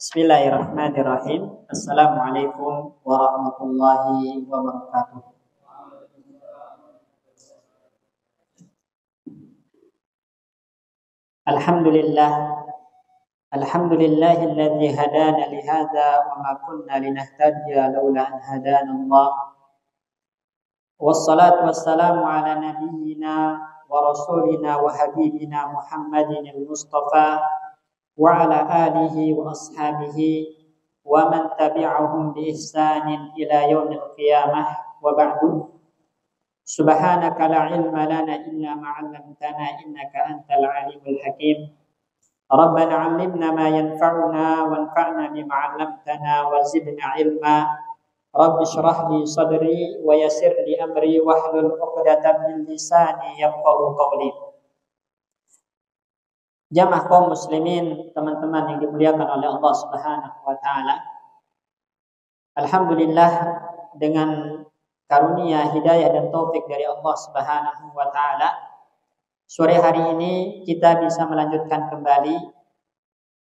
Bismillahirrahmanirrahim. Assalamualaikum warahmatullahi wabarakatuh. Alhamdulillah. Alhamdulillahilladzi hadana li hadza wa ma kunna linahtadiya laula an hadana Allah. Wassalatu wassalamu ala nabiyyina wa rasulina wa habibina Muhammadin al-Mustafa wa ala alihi wa ashabihi wa man tabi'ahum bi ihsanin ila yaumil qiyamah wa ba'du. Subhanaka la ilma lana illa ma 'allamtana innaka antal alimul hakim. Rabbana 'allimna ma yanfa'una wanfa'na bima 'allamtana wa zidna ilma. Rabbi shrah li sadri wa yassir li amri wahlul 'uqdatam min lisani yafqahu qawli. Jamaah kaum muslimin, teman-teman yang dimuliakan oleh Allah Subhanahu wa taala. Alhamdulillah, dengan karunia hidayah dan taufik dari Allah Subhanahu wa taala, sore hari ini kita bisa melanjutkan kembali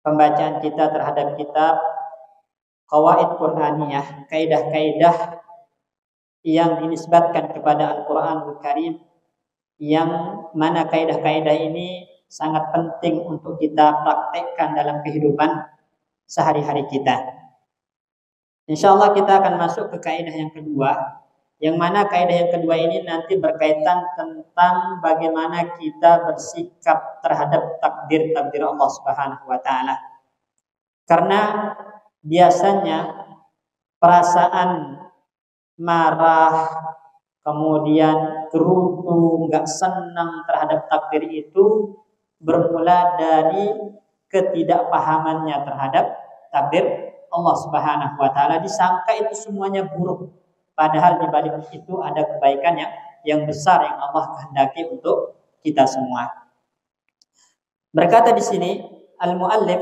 pembacaan kita terhadap kitab Qawaid Qur'aniyah, kaidah-kaidah yang dinisbatkan kepada Al-Qur'anul Karim, yang mana kaidah-kaidah ini sangat penting untuk kita praktekkan dalam kehidupan sehari-hari kita. Insyaallah kita akan masuk ke kaidah yang kedua, yang mana kaidah yang kedua ini nanti berkaitan tentang bagaimana kita bersikap terhadap takdir-takdir Allah Subhanahu wa taala. Karena biasanya perasaan marah, kemudian gerutu, enggak senang terhadap takdir itu bermula dari ketidakpahamannya terhadap takdir Allah Subhanahu wa taala, disangka itu semuanya buruk, padahal di balik itu ada kebaikan yang besar yang Allah kehendaki untuk kita semua. Berkata di sini al-muallif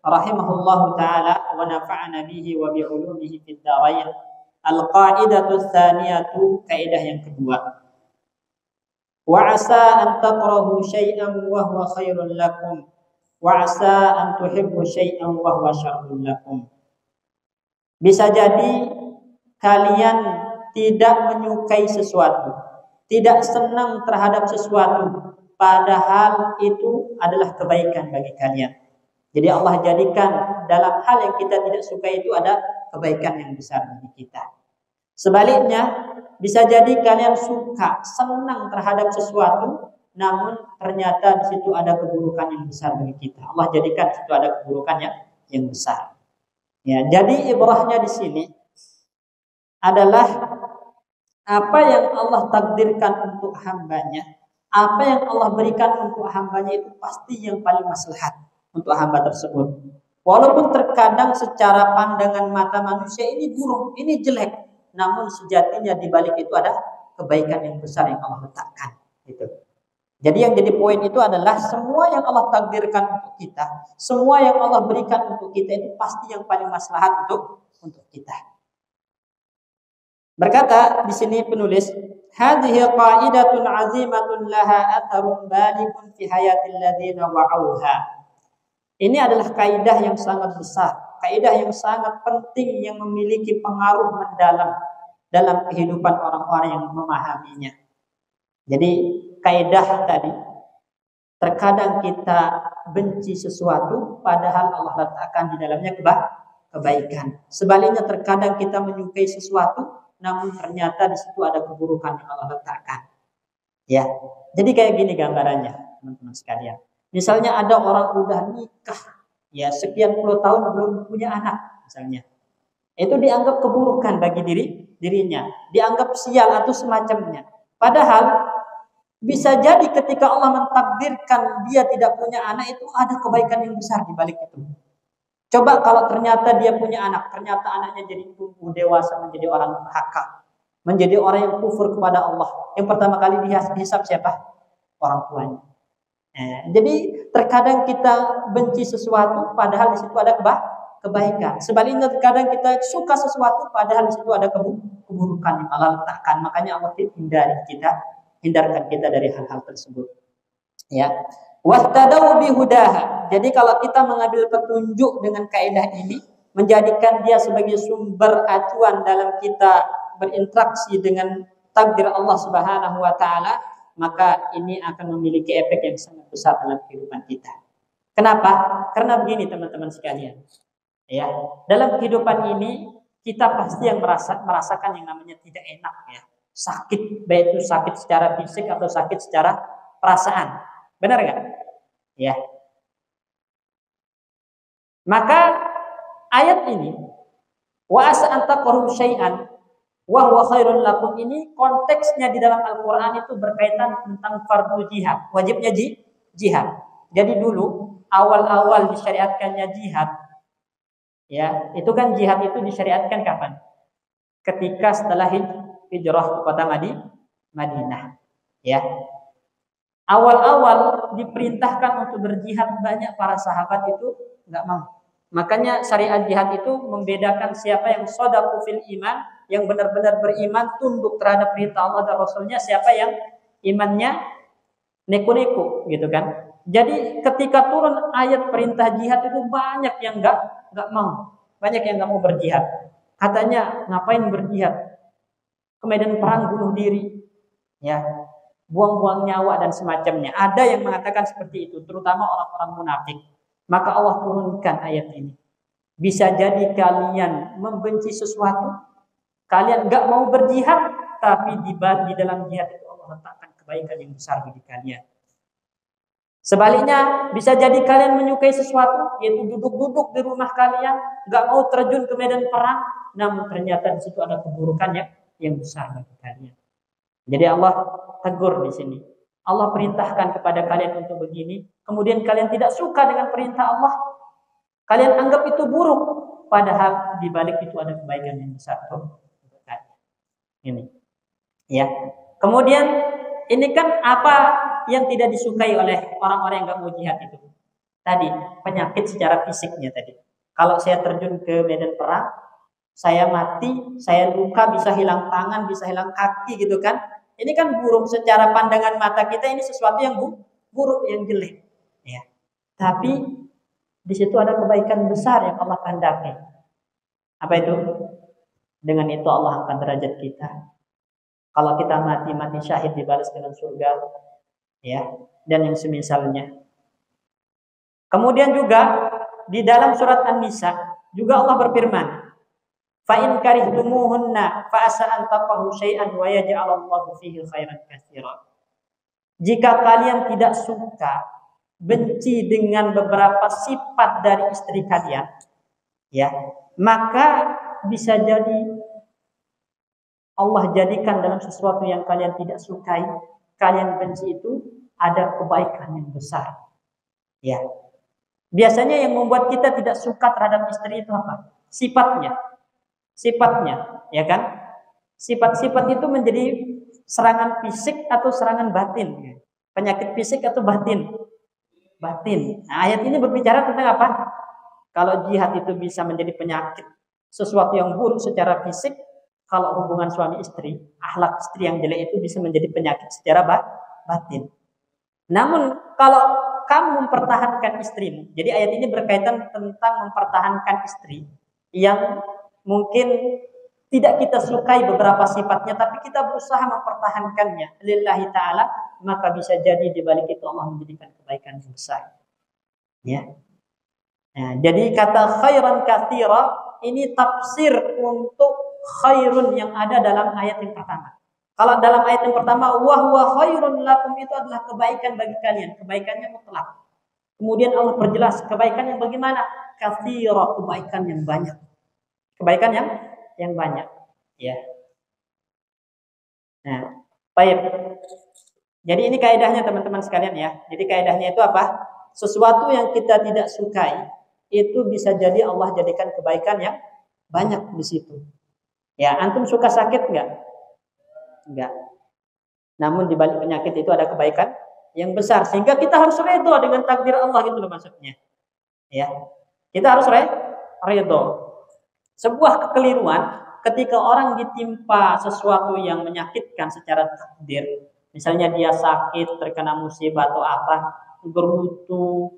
rahimahullahu taala wa nafa'ana bihi wa bi ulumihi fid dharain, al-qa'idatu tsaniyatu, kaidah yang kedua. Wa 'asa an takrahu syai'an wa huwa khairul lakum wa 'asa an tuhibbu syai'an wa huwa syarrul lakum. Bisa jadi kalian tidak menyukai sesuatu, tidak senang terhadap sesuatu, padahal itu adalah kebaikan bagi kalian. Jadi Allah jadikan dalam hal yang kita tidak suka itu ada kebaikan yang besar bagi kita. Sebaliknya, bisa jadi kalian suka, senang terhadap sesuatu, namun ternyata di situ ada keburukan yang besar bagi kita. Allah jadikan di situ ada keburukan yang besar. Ya, jadi ibrahnya di sini adalah apa yang Allah takdirkan untuk hambanya, apa yang Allah berikan untuk hambanya itu pasti yang paling maslahat untuk hamba tersebut. Walaupun terkadang secara pandangan mata manusia ini buruk, ini jelek, namun sejatinya di balik itu ada kebaikan yang besar yang Allah letakkan. Gitu. Jadi yang jadi poin itu adalah semua yang Allah takdirkan untuk kita, semua yang Allah berikan untuk kita itu pasti yang paling maslahat untuk kita. Berkata di sini penulis, hadhihi qa'idatun 'azimatun laha atharun balikun fi hayatil ladzina wa'auha. Ini adalah kaidah yang sangat besar, kaidah yang sangat penting yang memiliki pengaruh mendalam dalam kehidupan orang-orang yang memahaminya. Jadi kaidah tadi, terkadang kita benci sesuatu padahal Allah letakkan di dalamnya kebaikan. Sebaliknya terkadang kita menyukai sesuatu namun ternyata di situ ada keburukan yang Allah letakkan. Ya. Jadi kayak gini gambarannya, teman-teman sekalian. Misalnya ada orang udah nikah, ya sekian puluh tahun belum punya anak, misalnya. Itu dianggap keburukan bagi dirinya, dianggap sial atau semacamnya. Padahal bisa jadi ketika Allah mentakdirkan dia tidak punya anak, itu ada kebaikan yang besar di balik itu. Coba kalau ternyata dia punya anak, ternyata anaknya jadi tumbuh dewasa menjadi orang durhaka, menjadi orang yang kufur kepada Allah. Yang pertama kali dihisab siapa? Orang tuanya. Jadi terkadang kita benci sesuatu padahal di situ ada kebaikan. Sebaliknya terkadang kita suka sesuatu padahal di situ ada keburukan yang Allah letakkan. Makanya Allah hindarkan kita dari hal-hal tersebut. Ya. Wahtadau bihudaha. Jadi kalau kita mengambil petunjuk dengan kaidah ini, menjadikan dia sebagai sumber acuan dalam kita berinteraksi dengan takdir Allah Subhanahu wa taala, maka ini akan memiliki efek yang sangat besar dalam kehidupan kita. Kenapa? Karena begini teman-teman sekalian. Ya, dalam kehidupan ini kita pasti yang merasakan yang namanya tidak enak ya. Sakit, baik itu sakit secara fisik atau sakit secara perasaan. Benar enggak? Ya. Maka ayat ini wa asa an taqru syai'an wa huwa khairun lakum ini konteksnya di dalam Al-Qur'an itu berkaitan tentang fardu jihad, wajibnya jihad. Jadi dulu awal-awal disyariatkannya jihad ya, itu kan jihad itu disyariatkan kapan? Ketika setelah hijrah ke kota Madinah ya. Awal-awal diperintahkan untuk berjihad, banyak para sahabat itu enggak mau. Makanya syariat jihad itu membedakan siapa yang shadaqu fil iman, yang benar-benar beriman tunduk terhadap perintah Allah dan Rasulnya, siapa yang imannya neko-neko gitu kan. Jadi ketika turun ayat perintah jihad itu banyak yang enggak mau. Banyak yang enggak mau berjihad. Katanya ngapain berjihad? Ke medan perang bunuh diri. Ya. Buang-buang nyawa dan semacamnya. Ada yang mengatakan seperti itu, terutama orang-orang munafik. Maka Allah turunkan ayat ini. Bisa jadi kalian membenci sesuatu, kalian enggak mau berjihad, tapi di dalam jihad itu Allah letakkan kebaikan yang besar bagi kalian. Sebaliknya, bisa jadi kalian menyukai sesuatu, yaitu duduk-duduk di rumah kalian, enggak mau terjun ke medan perang, namun ternyata di situ ada keburukannya yang besar bagi kalian. Jadi Allah tegur di sini. Allah perintahkan kepada kalian untuk begini, kemudian kalian tidak suka dengan perintah Allah. Kalian anggap itu buruk, padahal di balik itu ada kebaikan yang besar untuk kalian. Ini. Ya. Kemudian ini kan apa yang tidak disukai oleh orang-orang yang enggak mau jihad itu? Tadi, penyakit secara fisiknya tadi. Kalau saya terjun ke medan perang, saya mati, saya luka, bisa hilang tangan, bisa hilang kaki gitu kan. Ini kan buruk secara pandangan mata kita, ini sesuatu yang buruk, yang jelek. Ya. Tapi di situ ada kebaikan besar yang Allah kehendaki. Apa itu? Dengan itu Allah angkat derajat kita. Kalau kita mati syahid dibalas dengan surga, ya, dan yang semisalnya. Kemudian juga di dalam surat An-Nisa juga Allah berfirman, fa in karihtumuhunna fa asa an taqahu syai'an wa yaj'alallahu fihi khairan katsiran. Jika kalian tidak suka, benci dengan beberapa sifat dari istri kalian, ya, maka bisa jadi Allah jadikan dalam sesuatu yang kalian tidak sukai, kalian benci itu ada kebaikan yang besar. Ya. Biasanya yang membuat kita tidak suka terhadap istri itu apa? Sifatnya, ya kan? Sifat-sifat itu menjadi serangan fisik atau serangan batin. Penyakit fisik atau batin? Batin. Nah, ayat ini berbicara tentang apa? Kalau jihad itu bisa menjadi penyakit, sesuatu yang buruk secara fisik, kalau hubungan suami istri, akhlak istri yang jelek itu bisa menjadi penyakit secara batin. Namun kalau kamu mempertahankan istrimu, jadi ayat ini berkaitan tentang mempertahankan istri yang mungkin tidak kita sukai beberapa sifatnya, tapi kita berusaha mempertahankannya lillahi ta'ala, maka bisa jadi di balik itu Allah menjadikan kebaikan yang besar. Ya. Nah, jadi kata khairan katsira ini tafsir untuk khairun yang ada dalam ayat yang pertama. Kalau dalam ayat yang pertama wa huwa khairun lakum itu adalah kebaikan bagi kalian, kebaikannya mutlak. Kemudian Allah perjelas kebaikan yang bagaimana? Katsira, kebaikan yang banyak. Kebaikan yang banyak, ya. Nah, baik. Jadi ini kaidahnya teman-teman sekalian ya. Jadi kaidahnya itu apa? Sesuatu yang kita tidak sukai itu bisa jadi Allah jadikan kebaikan yang banyak di situ. Ya, antum suka sakit enggak? Enggak. Namun di balik penyakit itu ada kebaikan yang besar, sehingga kita harus redha dengan takdir Allah gitu loh maksudnya. Ya. Kita harus redha. Sebuah kekeliruan ketika orang ditimpa sesuatu yang menyakitkan secara takdir, misalnya dia sakit, terkena musibah atau apa, gerutu,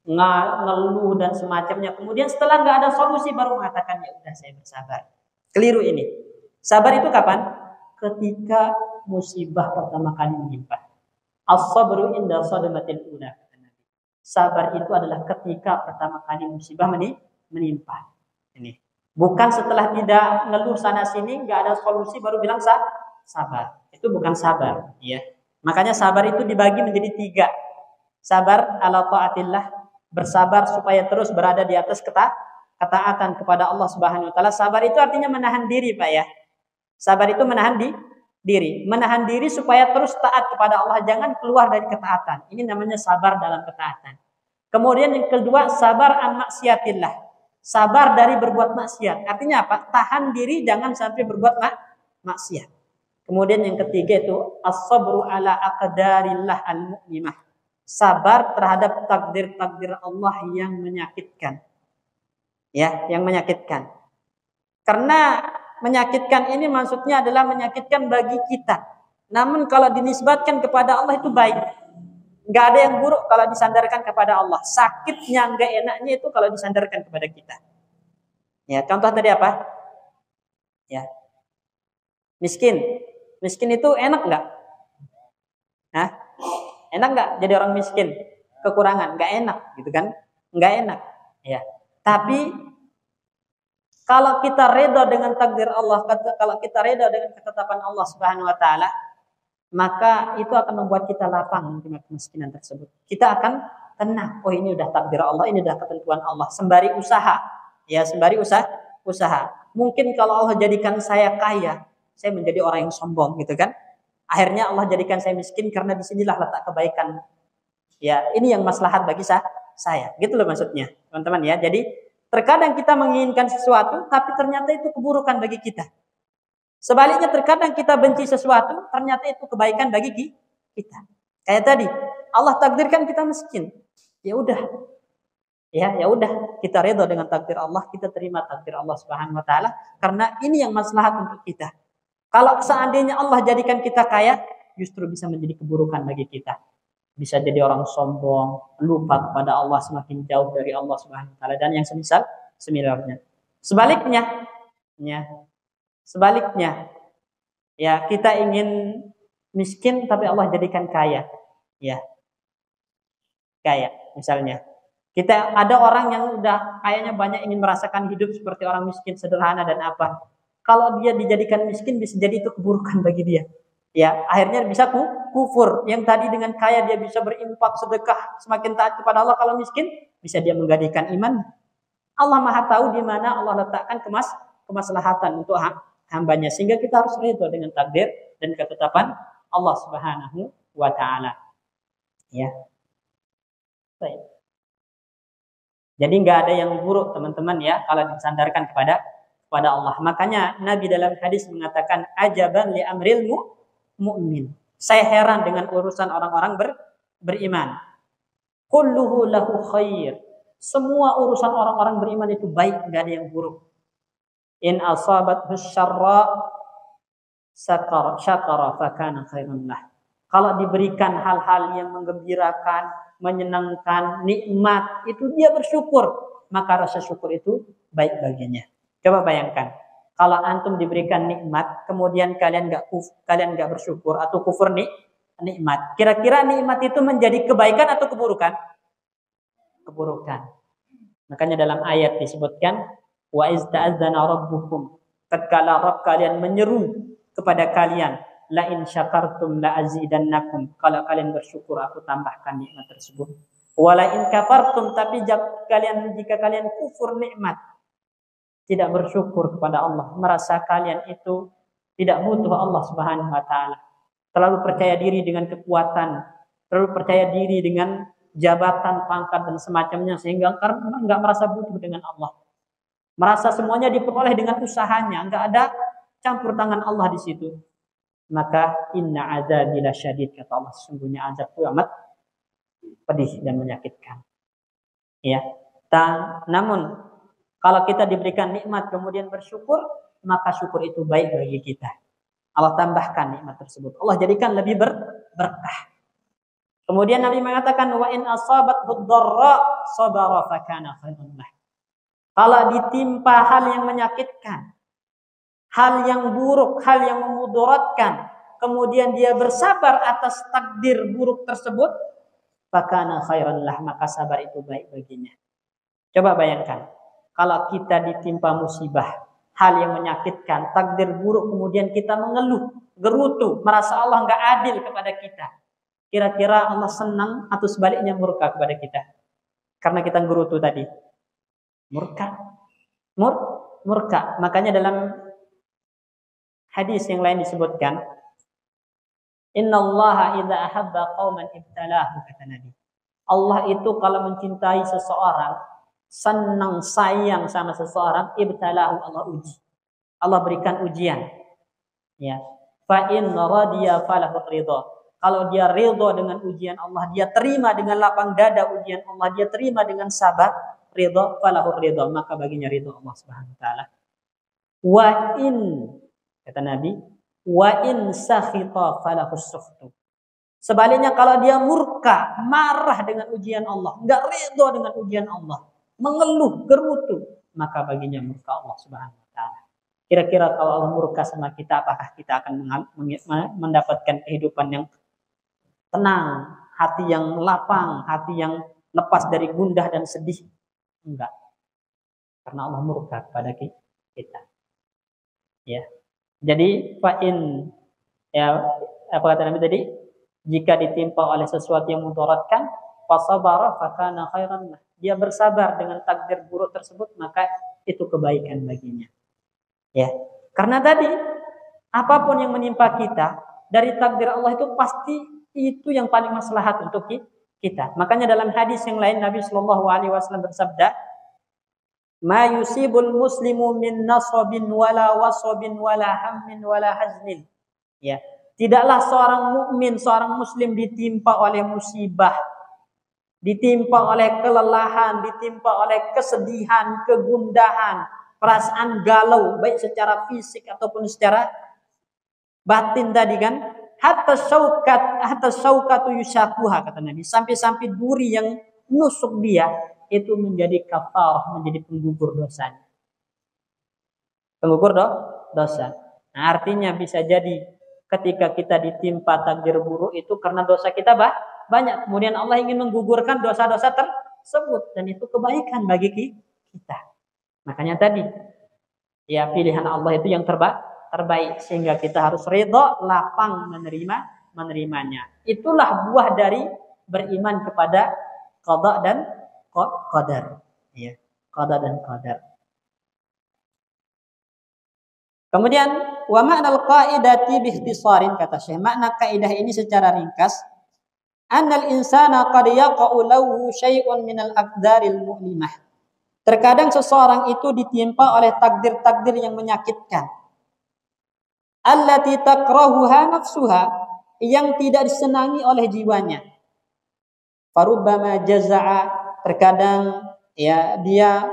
ngeluh dan semacamnya. Kemudian setelah nggak ada solusi baru mengatakan ya udah saya bersabar. Keliru ini. Sabar itu kapan? Ketika musibah pertama kali menimpa. As-sabru inda sadmatil ula. Sabar itu adalah ketika pertama kali musibah menimpa. Ini. Bukan setelah tidak ngeluh sana sini, nggak ada solusi baru bilang sabar. Itu bukan sabar, ya. Makanya sabar itu dibagi menjadi 3. Sabar ala taatillah, bersabar supaya terus berada di atas ketaatan kepada Allah Subhanahu wa taala. Sabar itu artinya menahan diri, Pak ya. Sabar itu menahan diri, menahan diri supaya terus taat kepada Allah, jangan keluar dari ketaatan. Ini namanya sabar dalam ketaatan. Kemudian yang kedua, sabar an maksiatillah. Sabar dari berbuat maksiat. Artinya apa? Tahan diri jangan sampai berbuat maksiat. Kemudian yang ketiga itu as-sabru ala aqdarillah al-mu'limah. Sabar terhadap takdir-takdir Allah yang menyakitkan. Ya, yang menyakitkan. Karena menyakitkan ini maksudnya adalah menyakitkan bagi kita. Namun kalau dinisbatkan kepada Allah itu baik. Nggak ada yang buruk kalau disandarkan kepada Allah. Sakitnya, nggak enaknya itu kalau disandarkan kepada kita. Ya, contoh tadi apa? Ya, miskin. Miskin itu enak nggak? Hah? Enak nggak jadi orang miskin? Kekurangan, nggak enak, gitu kan? Nggak enak. Ya. Tapi kalau kita reda dengan takdir Allah, kalau kita reda dengan ketetapan Allah Subhanahu Wa Taala, maka itu akan membuat kita lapang menerima kemiskinan tersebut. Kita akan tenang. Oh, ini udah takdir Allah, ini udah ketentuan Allah. Sembari usaha, ya sembari usaha. Mungkin kalau Allah jadikan saya kaya, saya menjadi orang yang sombong, gitu kan? Akhirnya Allah jadikan saya miskin karena disinilah letak kebaikan. Ya, ini yang maslahat bagi saya. Gitu loh maksudnya, teman-teman ya. Jadi terkadang kita menginginkan sesuatu, tapi ternyata itu keburukan bagi kita. Sebaliknya terkadang kita benci sesuatu, ternyata itu kebaikan bagi kita. Kayak tadi, Allah takdirkan kita miskin. Ya udah. Ya udah, kita reda dengan takdir Allah, kita terima takdir Allah Subhanahu wa taala karena ini yang maslahat untuk kita. Kalau seandainya Allah jadikan kita kaya, justru bisa menjadi keburukan bagi kita. Bisa jadi orang sombong, lupa kepada Allah, semakin jauh dari Allah Subhanahu wa taala dan yang semisalnya. Sebaliknya, ya kita ingin miskin tapi Allah jadikan kaya, ya kaya. Misalnya, kita ada orang yang udah kayaknya banyak ingin merasakan hidup seperti orang miskin sederhana dan apa. Kalau dia dijadikan miskin bisa jadi itu keburukan bagi dia. Ya, akhirnya bisa kufur. Yang tadi dengan kaya dia bisa berimpak, sedekah, semakin taat kepada Allah. Kalau miskin bisa dia menggadaikan iman. Allah Maha tahu di mana Allah letakkan kemaslahatan untuk hambanya, sehingga kita harus ridho dengan takdir dan ketetapan Allah Subhanahu wa taala. Ya. Baik. Jadi nggak ada yang buruk teman-teman ya kalau disandarkan kepada Allah. Makanya Nabi dalam hadis mengatakan ajaban li amril mu'min. Saya heran dengan urusan orang-orang beriman. Kulluhu lahu khair. Semua urusan orang-orang beriman itu baik, nggak ada yang buruk. In asabathu syarra syakara fakana khairan lah. Kalau diberikan hal-hal yang menggembirakan, menyenangkan, nikmat, itu dia bersyukur, maka rasa syukur itu baik baginya. Coba bayangkan, kalau antum diberikan nikmat, kemudian kalian nggak bersyukur atau kufur nikmat. Kira-kira nikmat itu menjadi kebaikan atau keburukan? Keburukan. Makanya dalam ayat disebutkan wa iz ta'azzana rabbukum, tatkala Rabb kalian menyeru kepada kalian, la in syakartum la azidannakum, kalau kalian bersyukur aku tambahkan nikmat tersebut. Wala in kafartum, tapi jika kalian kufur nikmat, tidak bersyukur kepada Allah, merasa kalian itu tidak butuh Allah Subhanahu wa taala, terlalu percaya diri dengan kekuatan, terlalu percaya diri dengan jabatan, pangkat dan semacamnya, sehingga karena enggak merasa butuh dengan Allah. Merasa semuanya diperoleh dengan usahanya, enggak ada campur tangan Allah di situ. Maka inna azabi lasyadid, kata Allah, sesungguhnya azabku amat pedih dan menyakitkan. Ya. Namun kalau kita diberikan nikmat kemudian bersyukur, maka syukur itu baik bagi kita. Allah tambahkan nikmat tersebut. Allah jadikan lebih berkah. Kemudian Nabi mengatakan wa in asabathu dharra sabara fakana khairan lah. Kalau ditimpa hal yang menyakitkan, hal yang buruk, hal yang memudaratkan, kemudian dia bersabar atas takdir buruk tersebut, fakana khairan lah, maka sabar itu baik baginya. Coba bayangkan, kalau kita ditimpa musibah, hal yang menyakitkan, takdir buruk, kemudian kita mengeluh, gerutu, merasa Allah nggak adil kepada kita. Kira-kira Allah senang atau sebaliknya murka kepada kita? Karena kita gerutu tadi. Murka. Murka. Makanya dalam hadis yang lain disebutkan, Innallaha idza ahabba qauman ibtalahu, kata Nabi. Allah itu kalau mencintai seseorang, senang sayang sama seseorang, ibtalahu, Allah uji. Allah berikan ujian. Ya. Fa in radiya falahu ridha. Kalau dia ridha dengan ujian Allah, dia terima dengan lapang dada ujian Allah, dia terima dengan sabar, ridha, falahu ridha, maka baginya ridha Allah Subhanahu wa taala. Wa in, kata Nabi, wa in sakhita falahu sukhtu. Sebaliknya kalau dia murka, marah dengan ujian Allah, enggak ridha dengan ujian Allah, mengeluh, gerutu, maka baginya murka Allah Subhanahu wa taala. Kira-kira kalau Allah murka sama kita, apakah kita akan mendapatkan kehidupan yang tenang, hati yang lapang, hati yang lepas dari gundah dan sedih? Enggak. Karena Allah murka kepada kita. Ya. Jadi fa'in, ya, apa kata Nabi tadi? Jika ditimpa oleh sesuatu yang mudaratkan, fasabara fakana khairan lah. Dia bersabar dengan takdir buruk tersebut, maka itu kebaikan baginya. Ya. Karena tadi apapun yang menimpa kita dari takdir Allah itu pasti itu yang paling maslahat untuk kita. Makanya dalam hadis yang lain Nabi Shallallahu Alaihi Wasallam bersabda, "Ma yusibul muslimu min nasabin wala wasabin wala hammin wala haznin." Ya, tidaklah seorang mukmin, seorang muslim ditimpa oleh musibah, ditimpa oleh kelelahan, ditimpa oleh kesedihan, kegundahan, perasaan galau, baik secara fisik ataupun secara batin tadi kan. Hatta syaukatu yushakuha, kata Nabi, sampai duri yang nusuk dia itu menjadi kafarah, menjadi penggugur dosanya. Penggugur dosa. Nah, artinya bisa jadi ketika kita ditimpa takdir buruk itu karena dosa kita banyak. Kemudian Allah ingin menggugurkan dosa-dosa tersebut, dan itu kebaikan bagi kita. Makanya tadi, ya, pilihan Allah itu yang terbaik, sehingga kita harus ridha, lapang menerimanya. Itulah buah dari beriman kepada qada dan qadar. Ya, qada dan qadar. Kemudian wa ma'nal qaidati bi ikhtisarin, kata Syekh, makna kaidah ini secara ringkas, annal insana qad yaqa'u lahu syai'un minal aqdaril mu'limah. Terkadang seseorang itu ditimpa oleh takdir-takdir yang menyakitkan. Allati takrahuha nafsuha, yang tidak disenangi oleh jiwanya. Farubbama jaza'a, terkadang ya dia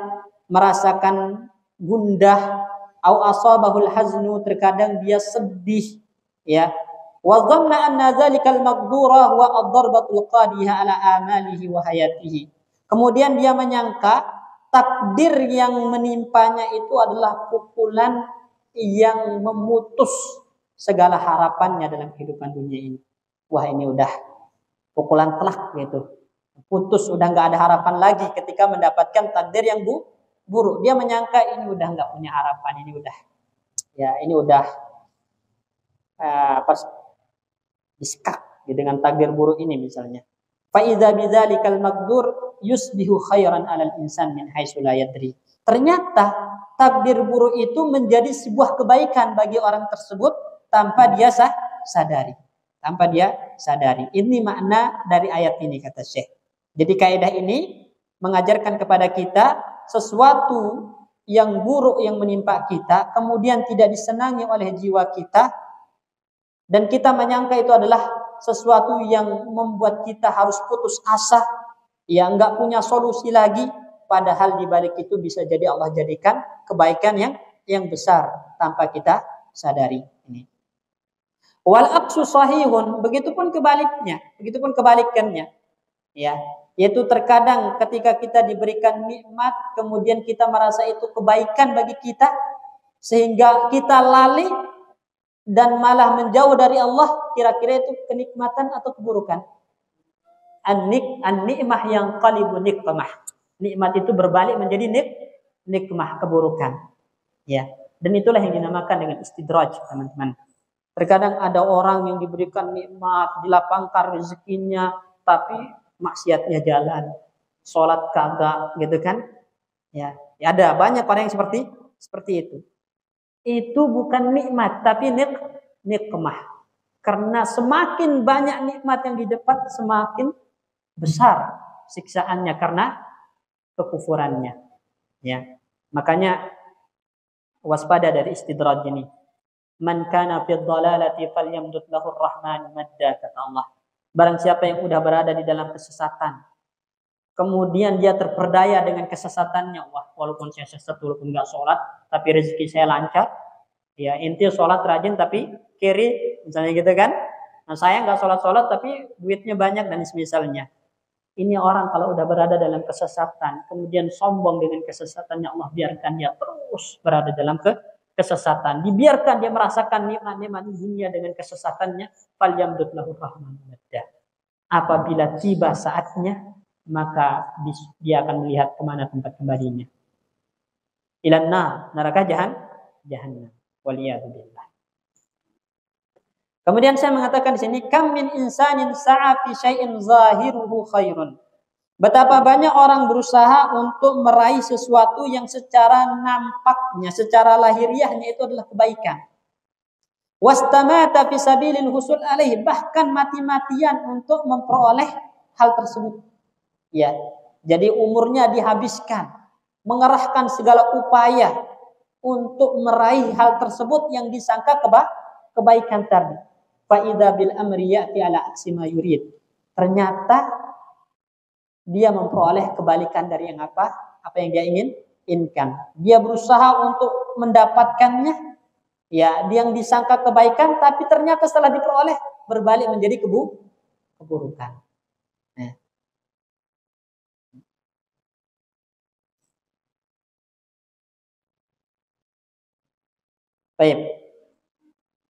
merasakan gundah, au asabahul haznu, terkadang dia sedih, ya. Wa dhanna anna dzalikal maqdura huwa ad-darbatul qadiha ala amalihi wa hayatihi. Kemudian dia menyangka takdir yang menimpanya itu adalah pukulan yang memutus segala harapannya dalam kehidupan dunia ini. Wah, ini udah pukulan telak gitu. Putus, udah nggak ada harapan lagi ketika mendapatkan takdir yang buruk. Dia menyangka ini udah nggak punya harapan, ini udah pas disekak dengan takdir buruk ini misalnya. Fa idza bidzalikal maqdur yusbihu khairan 'alal insan min haitsu la yadri. Ternyata takdir buruk itu menjadi sebuah kebaikan bagi orang tersebut tanpa dia sadari. Ini makna dari ayat ini, kata Syekh. Jadi kaidah ini mengajarkan kepada kita sesuatu yang buruk yang menimpa kita, kemudian tidak disenangi oleh jiwa kita, dan kita menyangka itu adalah sesuatu yang membuat kita harus putus asa, ya, nggak punya solusi lagi. Padahal di balik itu bisa jadi Allah jadikan kebaikan yang besar tanpa kita sadari. Ini. Wal aqsu sahihun, begitupun kebaliknya, begitupun kebalikannya. Ya, yaitu terkadang ketika kita diberikan nikmat kemudian kita merasa itu kebaikan bagi kita sehingga kita lalai dan malah menjauh dari Allah, kira-kira itu kenikmatan atau keburukan? An-nikmah yang qalibu nikmah. Nikmat itu berbalik menjadi nikmah, keburukan. Ya, dan itulah yang dinamakan dengan istidraj, teman-teman. Terkadang ada orang yang diberikan nikmat, dilapangkan rezekinya, tapi maksiatnya jalan, sholat kagak, gitu kan? Ya, ada banyak orang yang seperti itu. Itu bukan nikmat, tapi nikmah. Karena semakin banyak nikmat yang didapat, semakin besar siksaannya karena kekufurannya. Ya, makanya waspada dari istidraj ini. Man kana fi dhalalati falyamdud lahu ar-rahman madda, kata Allah. Barang siapa yang udah berada di dalam kesesatan, kemudian dia terperdaya dengan kesesatannya, wah, walaupun saya sesat, walaupun enggak sholat, tapi rezeki saya lancar. Ya, inti sholat rajin tapi kiri, misalnya gitu kan. Nah, saya enggak sholat tapi duitnya banyak dan semisalnya. Ini orang kalau udah berada dalam kesesatan, kemudian sombong dengan kesesatannya, Allah biarkan dia terus berada dalam kesesatan. Dibiarkan dia merasakan nikmat-nikmat dunia dengan kesesatannya. Falyamdud lahu rahman madda. Apabila tiba saatnya, maka dia akan melihat kemana tempat kembalinya. Ilanna, neraka jahannam. Waliyadu billah. Kemudian saya mengatakan di sini, kam min insanin sa'a fi syai'in zahiruhu khairun. Betapa banyak orang berusaha untuk meraih sesuatu yang secara nampaknya, secara lahiriahnya itu adalah kebaikan. Wastamata fi sabilil husul alaih, bahkan mati-matian untuk memperoleh hal tersebut. Ya, jadi umurnya dihabiskan mengerahkan segala upaya untuk meraih hal tersebut yang disangka kebaikan tadi. Fa'idha bil amri ya'ti ala aksi ma yurid. Ternyata dia memperoleh kebalikan dari yang apa yang dia inginkan. Dia berusaha untuk mendapatkannya, ya, yang disangka kebaikan, tapi ternyata setelah diperoleh berbalik menjadi keburukan. Nah. Baik.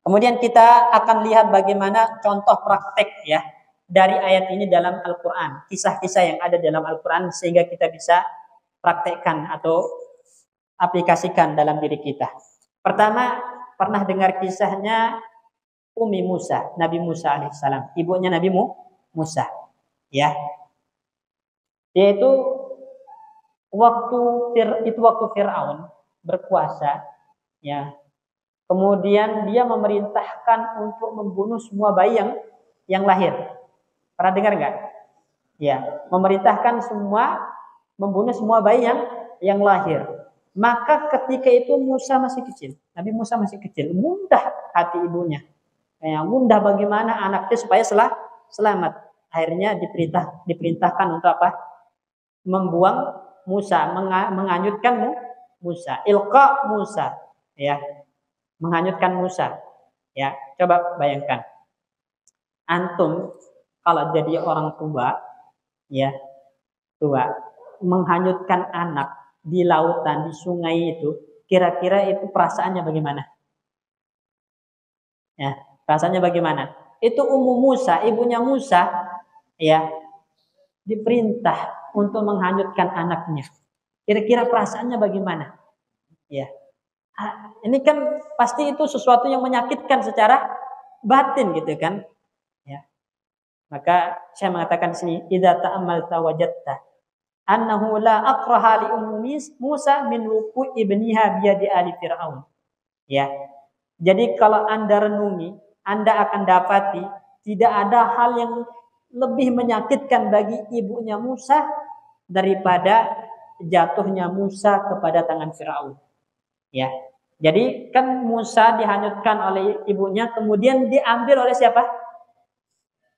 Kemudian kita akan lihat bagaimana contoh praktek, ya, dari ayat ini dalam Al-Quran. Kisah-kisah yang ada dalam Al-Quran sehingga kita bisa praktekkan atau aplikasikan dalam diri kita. Pertama, pernah dengar kisahnya Ummi Musa, Nabi Musa alaihissalam, ibunya Nabi Musa, ya. Yaitu waktu Fir'aun berkuasa, ya. Kemudian dia memerintahkan untuk membunuh semua bayi yang lahir. Pernah dengar enggak? Ya, memerintahkan membunuh semua bayi yang lahir. Maka ketika itu Musa masih kecil, Nabi Musa masih kecil, mudah hati ibunya. Ya, mudah bagaimana anaknya supaya selamat. Akhirnya diperintahkan untuk apa? Membuang Musa, menghanyutkan Musa, ilqa Musa, ya. Menghanyutkan Musa. Ya, coba bayangkan. Antum kalau jadi orang tua, ya, menghanyutkan anak di lautan, di sungai itu, kira-kira itu perasaannya bagaimana? Ya, perasaannya bagaimana? Itu Ummu Musa, ibunya Musa, ya, diperintah untuk menghanyutkan anaknya. Kira-kira perasaannya bagaimana? Ya. Ini kan pasti itu sesuatu yang menyakitkan secara batin, gitu kan? Ya. Maka saya mengatakan di sini, idza ta'ammalta wajadta annahu la aqraha li ummi Musa min wuqu' ibniha bi yadi ali Fir'aun. Ya. Jadi kalau Anda renungi, Anda akan dapati tidak ada hal yang lebih menyakitkan bagi ibunya Musa daripada jatuhnya Musa kepada tangan Fir'aun. Ya, jadi kan Musa dihanyutkan oleh ibunya, kemudian diambil oleh siapa?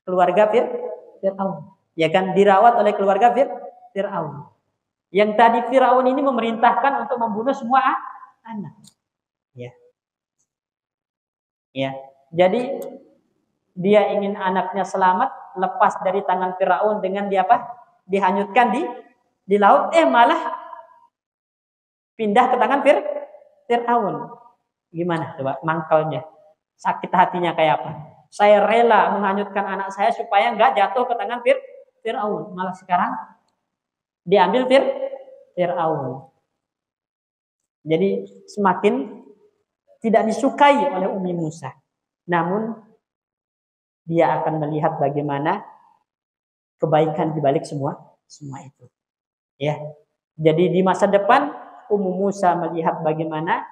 Keluarga Fir'aun. Ya kan, dirawat oleh keluarga Fir'aun. Yang tadi Fir'aun ini memerintahkan untuk membunuh semua anak. Ya. Ya. Jadi dia ingin anaknya selamat, lepas dari tangan Firaun dengan dia apa? Dihanyutkan di laut, malah pindah ke tangan Firaun. Gimana coba mangkalnya? Sakit hatinya kayak apa? Saya rela menghanyutkan anak saya supaya nggak jatuh ke tangan Firaun. Malah sekarang diambil Firaun. Jadi semakin tidak disukai oleh Umi Musa. Namun dia akan melihat bagaimana kebaikan di balik semua itu. Ya. Jadi di masa depan Ummu Musa melihat bagaimana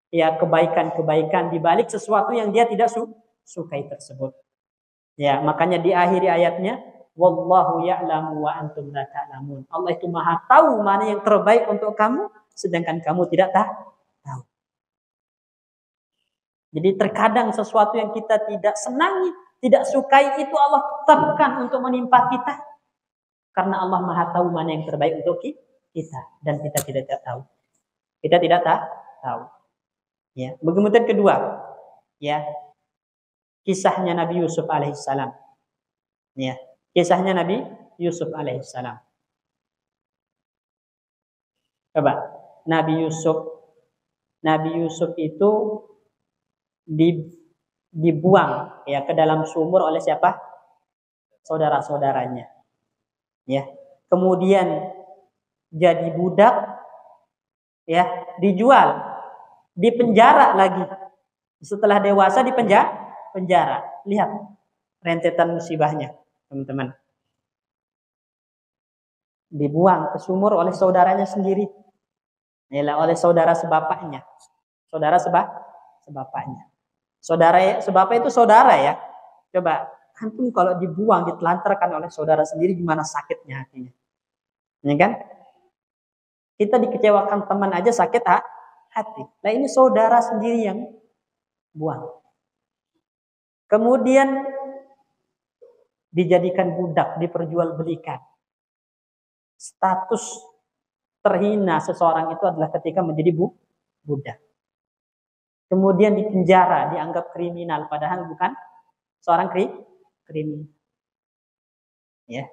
ya kebaikan-kebaikan di balik sesuatu yang dia tidak sukai tersebut. Ya, makanya di akhir ayatnya wallahu ya'lamu wa antum la ta'lamun. Allah itu Maha tahu mana yang terbaik untuk kamu sedangkan kamu tidak tahu. Jadi terkadang sesuatu yang kita tidak senangi, tidak sukai itu Allah tetapkan untuk menimpa kita. Karena Allah Maha tahu mana yang terbaik untuk kita dan kita tidak tahu. Kita tidak tahu. Ya, kemudian kedua, ya. Kisahnya Nabi Yusuf alaihissalam. Ya, kisahnya Nabi Yusuf alaihissalam. Coba, Nabi Yusuf itu dibuang ya ke dalam sumur oleh siapa? Saudara-saudaranya. Ya. Kemudian jadi budak ya, dijual, dipenjara lagi. Setelah dewasa dipenjara. Lihat rentetan musibahnya, teman-teman. Dibuang ke sumur oleh saudaranya sendiri. Yalah, oleh saudara sebapaknya. Saudara sebapaknya. Saudara sebapa itu saudara ya. Coba antum kalau dibuang, ditelantarkan oleh saudara sendiri gimana sakitnya hatinya. Ya kan? Kita dikecewakan teman aja sakit hati. Nah ini saudara sendiri yang buang. Kemudian dijadikan budak, diperjualbelikan. Status terhina seseorang itu adalah ketika menjadi budak. Kemudian dipenjara, dianggap kriminal, padahal bukan seorang kriminal. Ya.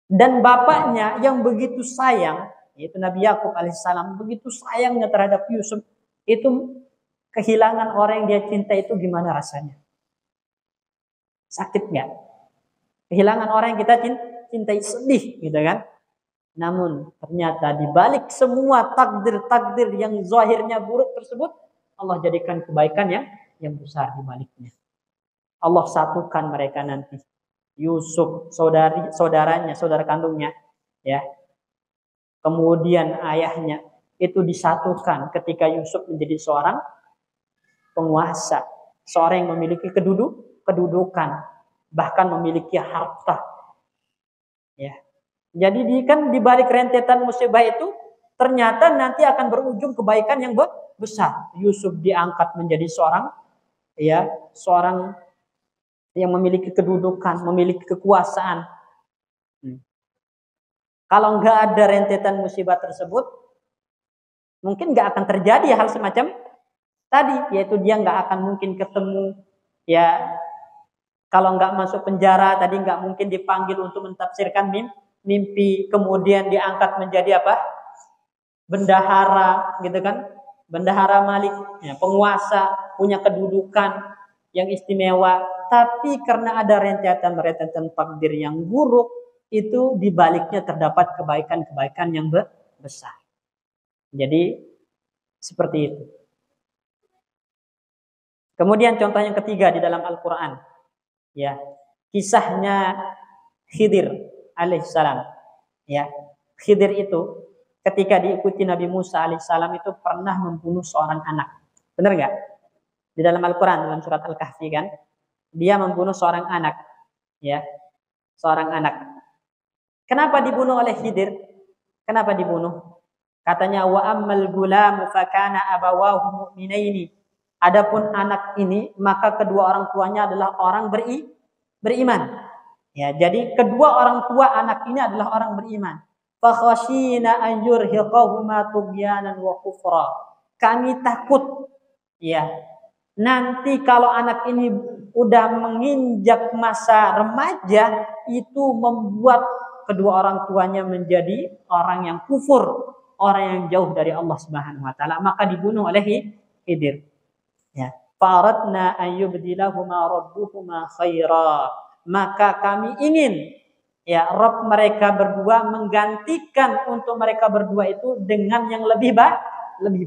Dan bapaknya yang begitu sayang, yaitu Nabi Yakub alaihissalam, begitu sayangnya terhadap Yusuf, itu kehilangan orang yang dia cinta itu gimana rasanya? Sakit nggak? Kehilangan orang yang kita cintai, sedih gitu kan? Namun ternyata di balik semua takdir-takdir yang zahirnya buruk tersebut, Allah jadikan kebaikan yang besar di baliknya. Allah satukan mereka nanti. Yusuf, saudaranya, saudara kandungnya, ya. Kemudian ayahnya itu disatukan ketika Yusuf menjadi seorang penguasa, seorang yang memiliki kedudukan, bahkan memiliki harta. Ya. Jadi kan di balik rentetan musibah itu ternyata nanti akan berujung kebaikan yang besar. Yusuf diangkat menjadi seorang yang memiliki kedudukan, memiliki kekuasaan. Kalau nggak ada rentetan musibah tersebut, mungkin nggak akan terjadi hal semacam tadi, yaitu dia nggak akan mungkin ketemu, ya kalau nggak masuk penjara tadi nggak mungkin dipanggil untuk mentafsirkan mimpi, kemudian diangkat menjadi apa? Bendahara, gitu kan? Bendahara Malik, ya, penguasa, punya kedudukan yang istimewa. Tapi karena ada rentetan takdir yang buruk, itu di baliknya terdapat kebaikan-kebaikan yang besar. Jadi seperti itu. Kemudian contoh yang ketiga di dalam Al-Quran, ya, kisahnya Khidir alaihissalam. Ya, Khidir itu ketika diikuti Nabi Musa alaihissalam itu pernah membunuh seorang anak. Benar nggak? Di dalam Al-Quran, dalam surat Al-Kahfi kan, dia membunuh seorang anak, ya, seorang anak. Kenapa dibunuh oleh Khidir? Kenapa dibunuh? Katanya wa ammal gulamu fakana abawahu mu'minaini. Adapun anak ini maka kedua orang tuanya adalah orang beriman. Ya, jadi kedua orang tua anak ini adalah orang beriman. Fa khashina an yurhiqahuma tughyanan wa kufra. Kami takut, ya, nanti kalau anak ini udah menginjak masa remaja, itu membuat kedua orang tuanya menjadi orang yang kufur, orang yang jauh dari Allah Subhanahu wa taala, maka dibunuh oleh Khidir. Ya. Faradna ayyubdilahuma rabbuhuma khaira. Maka kami ingin ya Rabb mereka berdua menggantikan untuk mereka berdua itu dengan yang lebih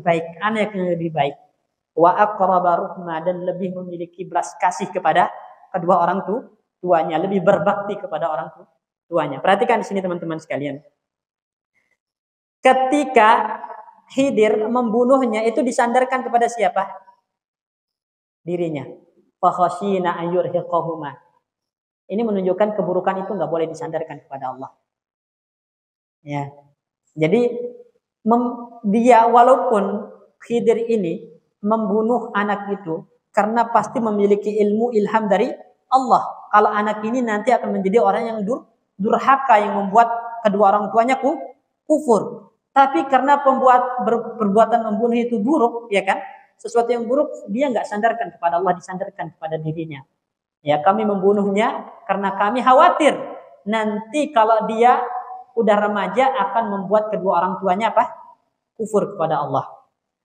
baik, anak yang lebih baik. Wa aqraba ruhma, dan lebih memiliki belas kasih kepada kedua orang tuanya, lebih berbakti kepada orang tuanya. Perhatikan di sini teman-teman sekalian. Ketika Khidir membunuhnya itu disandarkan kepada siapa? Dirinya. Fa khashina ayyurhiqahuma. Ini menunjukkan keburukan itu nggak boleh disandarkan kepada Allah. Ya. Jadi dia walaupun Khidir ini membunuh anak itu karena pasti memiliki ilmu ilham dari Allah. Kalau anak ini nanti akan menjadi orang yang durhaka, yang membuat kedua orang tuanya kufur. Tapi karena perbuatan membunuh itu buruk, ya kan? Sesuatu yang buruk, dia nggak sandarkan kepada Allah, disandarkan kepada dirinya. Ya, kami membunuhnya karena kami khawatir nanti kalau dia udah remaja akan membuat kedua orang tuanya kufur kepada Allah.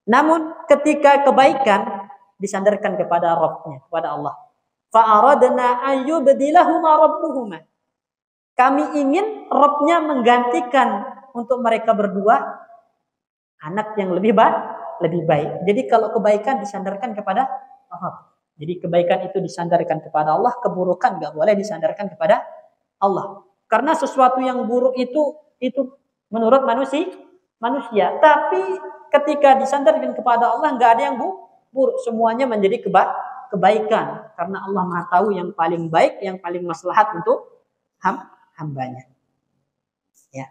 Namun ketika kebaikan disandarkan kepada Rabb-nya, kepada Allah. Fa'aradna ayyubdilahuma rabbuhuma. Kami ingin Rabb-nya menggantikan untuk mereka berdua anak yang lebih baik. Jadi kalau kebaikan disandarkan kepada Allah. Jadi kebaikan itu disandarkan kepada Allah, keburukan enggak boleh disandarkan kepada Allah. Karena sesuatu yang buruk itu menurut manusia, tapi ketika disandarkan kepada Allah nggak ada yang buruk, semuanya menjadi kebaikan karena Allah Maha tahu yang paling baik, yang paling maslahat untuk hambanya. Ya.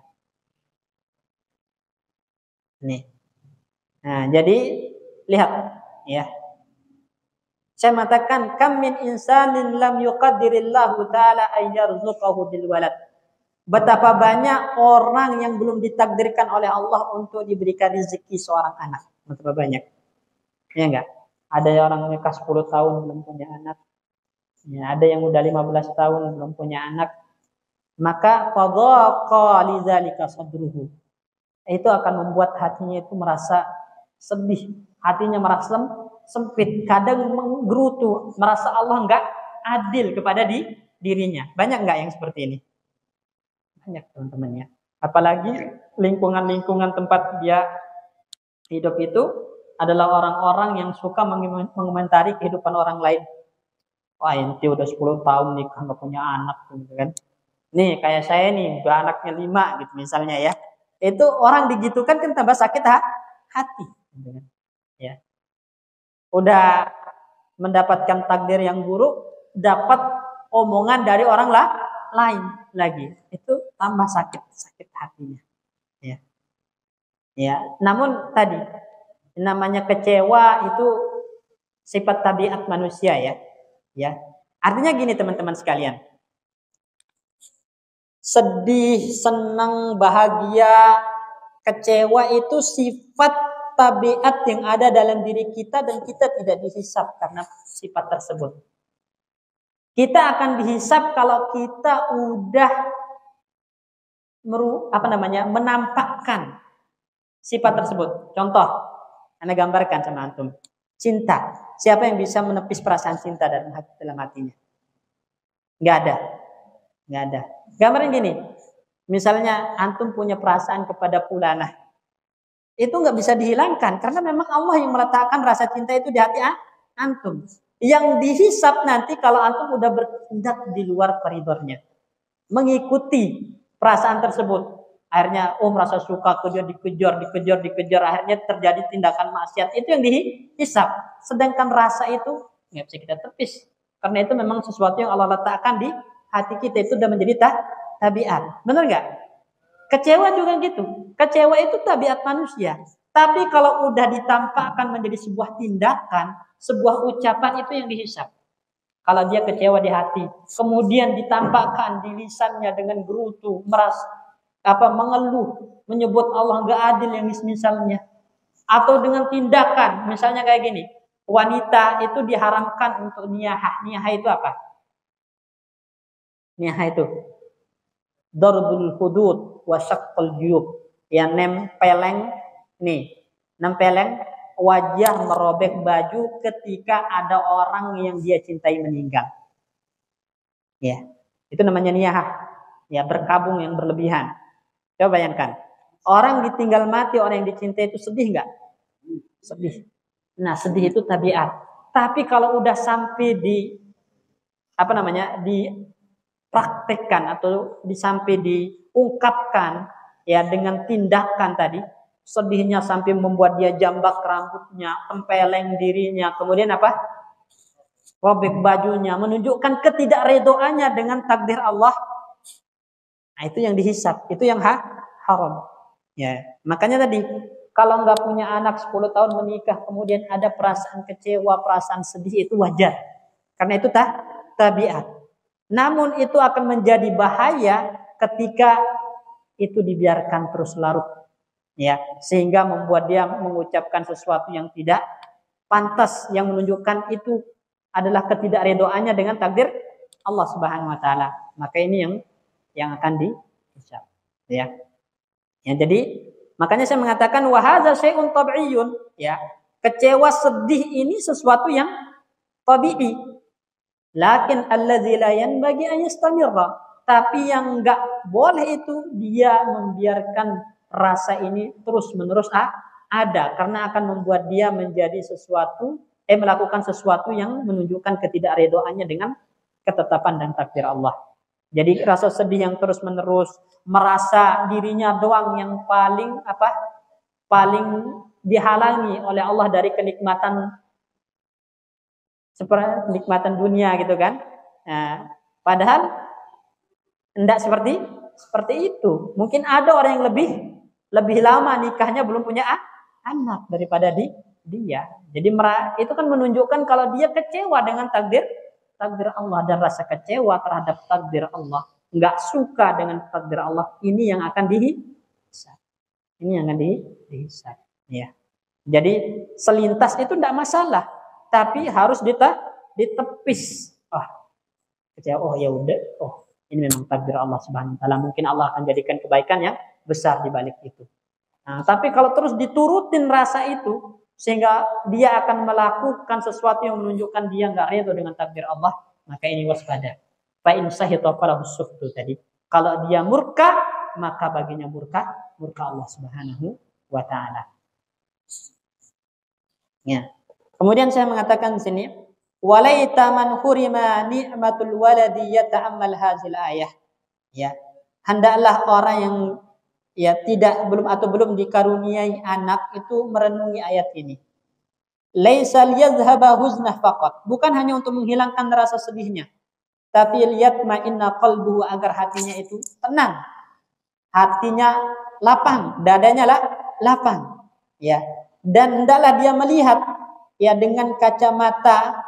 Nih. Nah, jadi lihat ya. Saya mengatakan kam min insanin lam yuqaddirillahu taala ayyarzuqahu bil walad. Betapa banyak orang yang belum ditakdirkan oleh Allah untuk diberikan rezeki seorang anak. Betapa banyak. Ya enggak? Ada orang nikah 10 tahun belum punya anak. Ya, ada yang udah 15 tahun belum punya anak. Maka fadhaqa lidzalika sadruhu. Itu akan membuat hatinya itu merasa sedih. Hatinya merasa sempit. Kadang menggerutu. Merasa Allah enggak adil kepada dirinya. Banyak enggak yang seperti ini? Banyak teman-temannya. Apalagi lingkungan tempat dia hidup itu adalah orang-orang yang suka mengomentari kehidupan orang lain. Wah, ente udah 10 tahun nikah nggak punya anak gitu kan. Nih kayak saya nih udah anaknya 5 gitu misalnya ya. Itu orang digitukan kan tambah sakit hati gitu kan. Ya. Udah mendapatkan takdir yang buruk, dapat omongan dari orang lain lagi, itu tambah sakit hatinya. Ya. Namun tadi namanya kecewa itu sifat tabiat manusia ya. Artinya gini teman-teman sekalian. Sedih, senang, bahagia, kecewa itu sifat tabiat yang ada dalam diri kita dan kita tidak dihisab karena sifat tersebut. Kita akan dihisab kalau kita udah menampakkan sifat tersebut. Contoh, Anda gambarkan sama antum. Cinta. Siapa yang bisa menepis perasaan cinta dalam hatinya? Nggak ada. Gambarin gini. Misalnya antum punya perasaan kepada fulanah. Itu nggak bisa dihilangkan karena memang Allah yang meletakkan rasa cinta itu di hati antum. Yang dihisab nanti kalau antum udah bertindak di luar koridornya. Mengikuti perasaan tersebut. Akhirnya merasa suka, dikejar. Akhirnya terjadi tindakan maksiat. Itu yang dihisab. Sedangkan rasa itu nggak bisa kita tepis. Karena itu memang sesuatu yang Allah letakkan di hati kita. Itu udah menjadi tabiat. Benar nggak? Kecewa juga gitu. Kecewa itu tabiat manusia. Tapi kalau udah ditampakkan menjadi sebuah tindakan, sebuah ucapan, itu yang dihisab. Kalau dia kecewa di hati, kemudian ditampakkan di lisannya dengan gerutu, mengeluh, menyebut Allah nggak adil yang misalnya, atau dengan tindakan, misalnya kayak gini, wanita itu diharamkan untuk niyahah. Niyahah itu apa? Niyahah itu darbul hudud wa syaqqal juyub. Ya nempeleng wajah, merobek baju ketika ada orang yang dia cintai meninggal. Ya, itu namanya niyahah. Ya, berkabung yang berlebihan. Coba bayangkan, orang ditinggal mati, orang yang dicintai itu sedih nggak? Sedih. Nah, sedih itu tabiat. Tapi kalau udah sampai dipraktekkan atau sampai diungkapkan ya dengan tindakan tadi, sedihnya sampai membuat dia jambak rambutnya, tempeleng dirinya, kemudian apa? Robek bajunya, menunjukkan ketidakredoannya dengan takdir Allah. Nah, itu yang dihisab, itu yang haram. Ya, makanya tadi kalau nggak punya anak 10 tahun menikah, kemudian ada perasaan kecewa, perasaan sedih, itu wajar. Karena itu tabiat. Namun itu akan menjadi bahaya ketika itu dibiarkan terus larut. Ya, sehingga membuat dia mengucapkan sesuatu yang tidak pantas, yang menunjukkan itu adalah ketidakredoannya dengan takdir Allah Subhanahu wa taala. Maka ini yang akan dihisab. Ya. Ya, jadi makanya saya mengatakan wa hadza syai'un tab'iyyun, ya. Kecewa, sedih ini sesuatu yang tabi'i. Lakin allazi la yanbaghi an yastamirra. Tapi yang enggak boleh itu dia membiarkan rasa ini terus-menerus ada, karena akan membuat dia menjadi melakukan sesuatu yang menunjukkan ketidakredoannya dengan ketetapan dan takdir Allah. Jadi rasa sedih yang terus-menerus, merasa dirinya doang yang paling dihalangi oleh Allah dari kenikmatan seperti kenikmatan dunia gitu kan. Nah, padahal tidak seperti itu. Mungkin ada orang yang lebih lama nikahnya belum punya anak daripada dia. Jadi itu kan menunjukkan kalau dia kecewa dengan takdir Allah, dan rasa kecewa terhadap takdir Allah, nggak suka dengan takdir Allah, ini yang akan dihisab. Ini yang akan dihisab. Ya. Jadi selintas itu tidak masalah, tapi harus ditepis. Kecewa. Oh ya udah. Oh, ini memang takdir Allah Subhanahu wa taala. Mungkin Allah akan jadikan kebaikan yang besar di balik itu. Nah, tapi kalau terus diturutin rasa itu, sehingga dia akan melakukan sesuatu yang menunjukkan dia nggak ridho dengan takdir Allah, maka ini waspada. Fa in sahita falahu sukhtu tadi. Kalau dia murka, maka baginya murka Allah Subhanahu wa taala. Ya. Kemudian saya mengatakan di sini, walaita man hurima ni'matul waladi yata'ammal hadzal ayah. Ya. Hendaklah orang yang belum dikaruniai anak itu merenungi ayat ini. Laisa liyadhhaba huznah faqat, bukan hanya untuk menghilangkan rasa sedihnya, tapi liyatma'inna qalbuhu, agar hatinya itu tenang, hatinya lapang, dadanya lapang, ya. Dan hendaklah dia melihat ya dengan kacamata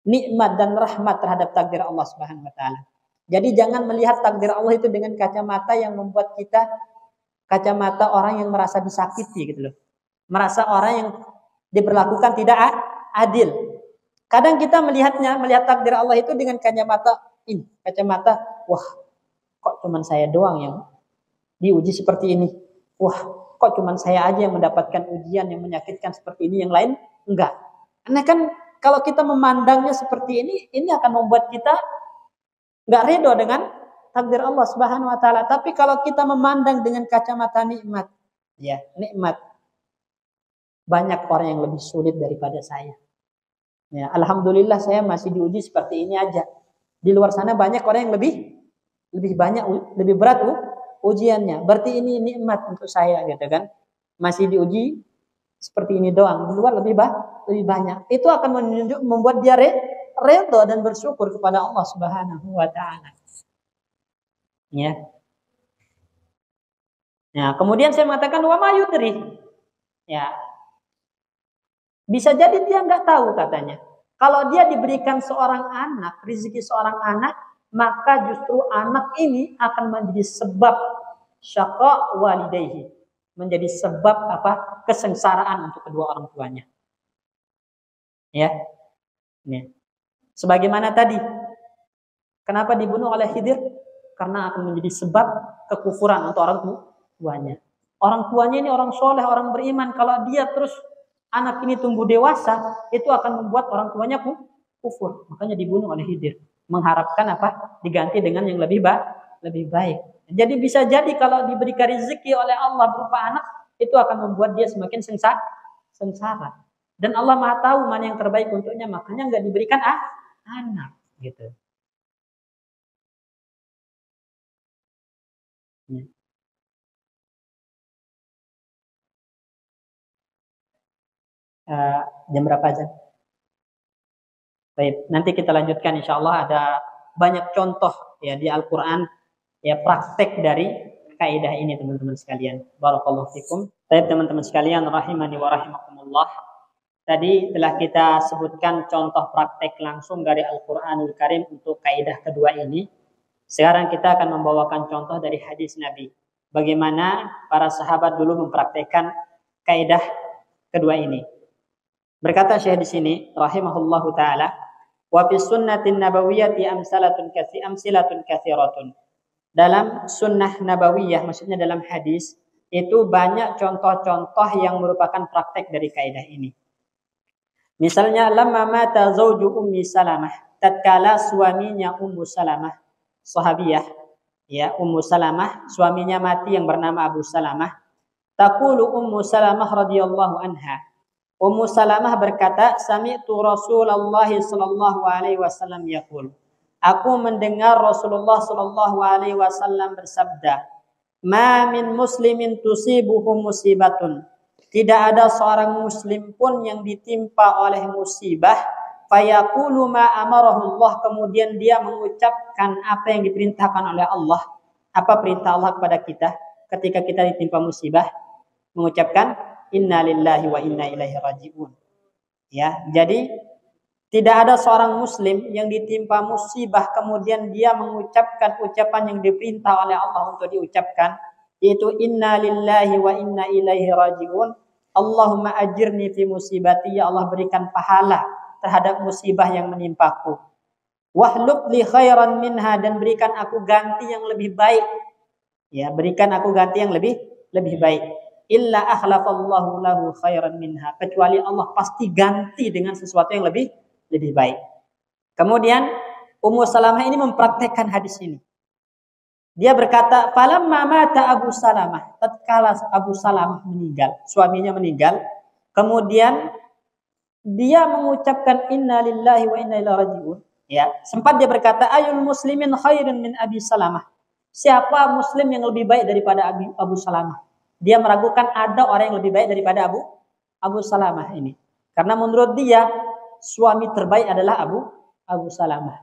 nikmat dan rahmat terhadap takdir Allah Subhanahu wa taala. Jadi jangan melihat takdir Allah itu dengan kacamata yang membuat kita kacamata orang yang merasa disakiti gitu loh. Merasa orang yang diperlakukan tidak adil. Kadang kita melihat takdir Allah itu dengan kacamata wah, kok cuman saya doang yang diuji seperti ini. Wah, kok cuman saya aja yang mendapatkan ujian yang menyakitkan seperti ini, yang lain enggak. Karena kan kalau kita memandangnya seperti ini akan membuat kita enggak ridho dengan takdir Allah Subhanahu wa taala. Tapi kalau kita memandang dengan kacamata nikmat, ya, nikmat. Banyak orang yang lebih sulit daripada saya. Ya, alhamdulillah saya masih diuji seperti ini aja. Di luar sana banyak orang yang lebih berat ujiannya. Berarti ini nikmat untuk saya gitu kan. Masih diuji seperti ini doang. Di luar lebih banyak. Itu akan membuat dia redha dan bersyukur kepada Allah Subhanahu wa taala. Ya. Nah, kemudian saya mengatakan wa ma yudri. Ya. Bisa jadi dia nggak tahu katanya. Kalau dia diberikan seorang anak, rezeki seorang anak, maka justru anak ini akan menjadi sebab syaqa walidayhi, menjadi sebab kesengsaraan untuk kedua orang tuanya. Ya. Ini. Sebagaimana tadi, kenapa dibunuh oleh Khidir? Karena akan menjadi sebab kekufuran untuk orang tuanya. Orang tuanya ini orang soleh, orang beriman. Kalau dia terus anak ini tumbuh dewasa, itu akan membuat orang tuanya kufur. Makanya dibunuh oleh Khidir. Mengharapkan apa? Diganti dengan yang lebih baik. Jadi bisa jadi kalau diberikan rezeki oleh Allah berupa anak, itu akan membuat dia semakin sengsara. Dan Allah Maha tahu mana yang terbaik untuknya, makanya nggak diberikan anak, gitu. Ya. Jam berapa aja? Baik, nanti kita lanjutkan insya Allah. Ada banyak contoh ya di Al-Quran ya praktek dari kaidah ini teman-teman sekalian. Barakallahu fikum. Baik teman-teman sekalian rahimani wa rahimakumullah. Tadi telah kita sebutkan contoh praktek langsung dari Al-Quranul Karim untuk kaidah kedua ini. Sekarang kita akan membawakan contoh dari hadis Nabi. Bagaimana para sahabat dulu mempraktekkan kaidah kedua ini. Berkata Syekh di sini rahimahullahu taala, wa fi sunnatin nabawiyyati amsilatun katsiratun. Dalam sunnah nabawiyah, maksudnya dalam hadis, itu banyak contoh-contoh yang merupakan praktek dari kaidah ini. Misalnya lamma mata zauju Ummi Salamah, tatkala suaminya Ummu Salamah, sahabiyah, ya Ummu Salamah, suaminya mati yang bernama Abu Salamah. Taqulu Ummu Salamah radhiyallahu anha. Ummu Salamah berkata, sami'tu Rasulullah sallallahu alaihi wasallam yaqul. Aku mendengar Rasulullah sallallahu alaihi wasallam bersabda, "Ma min muslimin tusibuhu musibatun." Tidak ada seorang muslim pun yang ditimpa oleh musibah, fayaqulu ma amarahu Allah, kemudian dia mengucapkan apa yang diperintahkan oleh Allah. Apa perintah Allah kepada kita ketika kita ditimpa musibah? Mengucapkan inna lillahi wa inna ilaihi raji'un. Ya, jadi tidak ada seorang muslim yang ditimpa musibah kemudian dia mengucapkan ucapan yang diperintah oleh Allah untuk diucapkan, yaitu inna lillahi wa inna ilaihi raji'un. Allahumma ajirni fi musibati, ya Allah berikan pahala terhadap musibah yang menimpaku. Wahlub li khairan minha, dan berikan aku ganti yang lebih baik. Ya, berikan aku ganti yang lebih baik. Illa akhlafallahu lahu khairan minha, kecuali Allah pasti ganti dengan sesuatu yang lebih baik. Kemudian Ummu Salamah ini mempraktekkan hadis ini. Dia berkata, "Falamma mata Abu Salamah," tatkala Abu Salamah meninggal, suaminya meninggal, kemudian dia mengucapkan inna lillahi wa inna ilaihi raji'un. Ya, sempat dia berkata, "Ayul muslimin khairun min Abi Salamah." Siapa muslim yang lebih baik daripada Abu Salamah? Dia meragukan ada orang yang lebih baik daripada Abu Salamah ini. Karena menurut dia suami terbaik adalah Abu Salamah.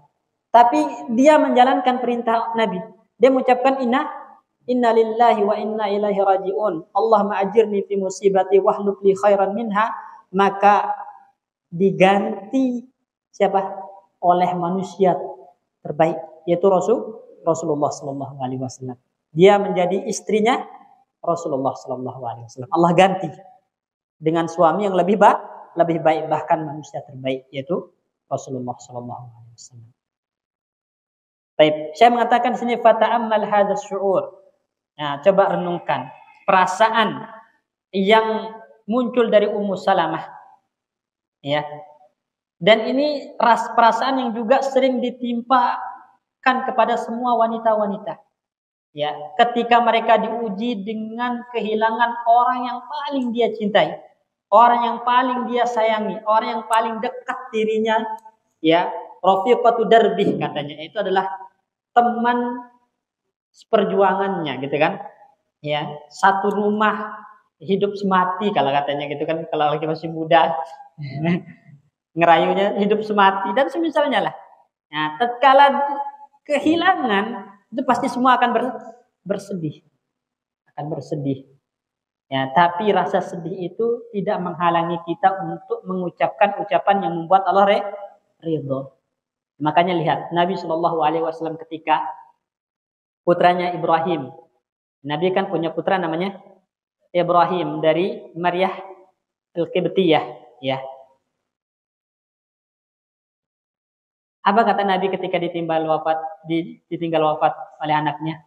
Tapi dia menjalankan perintah Nabi. Dia mengucapkan inna lillahi wa inna ilaihi raji'un. Allahumma ajirni fi musibati wahlub li khairan minha. Maka diganti siapa? Oleh manusia terbaik, yaitu Rasulullah sallallahu alaihi wasallam. Dia menjadi istrinya Rasulullah sallallahu alaihi wasallam. Allah ganti dengan suami yang lebih baik, bahkan manusia terbaik, yaitu Rasulullah sallallahu alaihi wasallam. Baik, saya mengatakan di sini fata'ammal hadzal syu'ur. Nah, coba renungkan perasaan yang muncul dari Ummu Salamah. Ya. Dan ini perasaan yang juga sering ditimpakan kepada semua wanita-wanita. Ya, ketika mereka diuji dengan kehilangan orang yang paling dia cintai, orang yang paling dia sayangi, orang yang paling dekat dirinya, ya, rafiqatu darbih katanya, itu adalah teman seperjuangannya, gitu kan? Ya, satu rumah hidup semati kalau katanya gitu kan, kalau lagi masih muda. Ngerayunya hidup semati dan semisalnya lah. Nah, tatkala kehilangan itu pasti semua akan bersedih. Akan bersedih. Ya, tapi rasa sedih itu tidak menghalangi kita untuk mengucapkan ucapan yang membuat Allah ridho. Makanya lihat Nabi Shallallahu alaihi wasallam ketika putranya Ibrahim. Nabi kan punya putra namanya Ibrahim dari Maryah Al-Qibtiyah, ya. Apa kata Nabi ketika ditinggal wafat oleh anaknya?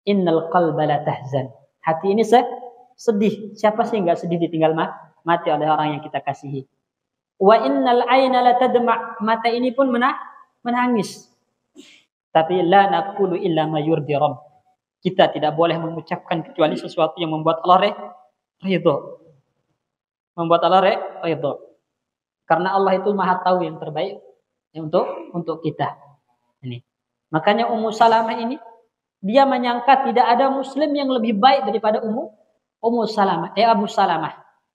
Innal qalba la tahzan. Hati ini sedih. Siapa sih enggak sedih ditinggal mati oleh orang yang kita kasihi? Wa innal aina la tadma. Mata ini pun menangis. Tapi la naqulu illa ma yurdi rabb. Kita tidak boleh mengucapkan kecuali sesuatu yang membuat Allah ridho. Membuat Allah ridho. Karena Allah itu Maha tahu yang terbaik untuk kita. Ini. Makanya Ummu Salamah ini dia menyangka tidak ada muslim yang lebih baik daripada Abu Salamah.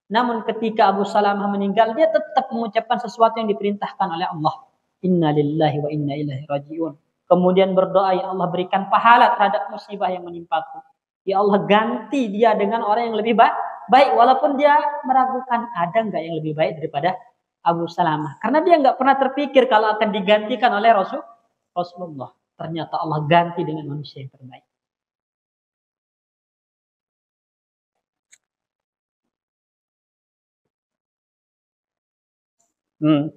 Namun ketika Abu Salamah meninggal, dia tetap mengucapkan sesuatu yang diperintahkan oleh Allah. Inna lillahi wa inna ilaihi raji'un. Kemudian berdoa, ya Allah berikan pahala terhadap musibah yang menimpaku. Ya Allah ganti dia dengan orang yang lebih baik. Walaupun dia meragukan ada enggak yang lebih baik daripada Abu Salamah. Karena dia enggak pernah terpikir kalau akan digantikan oleh Rasulullah. Ternyata Allah ganti dengan manusia yang terbaik.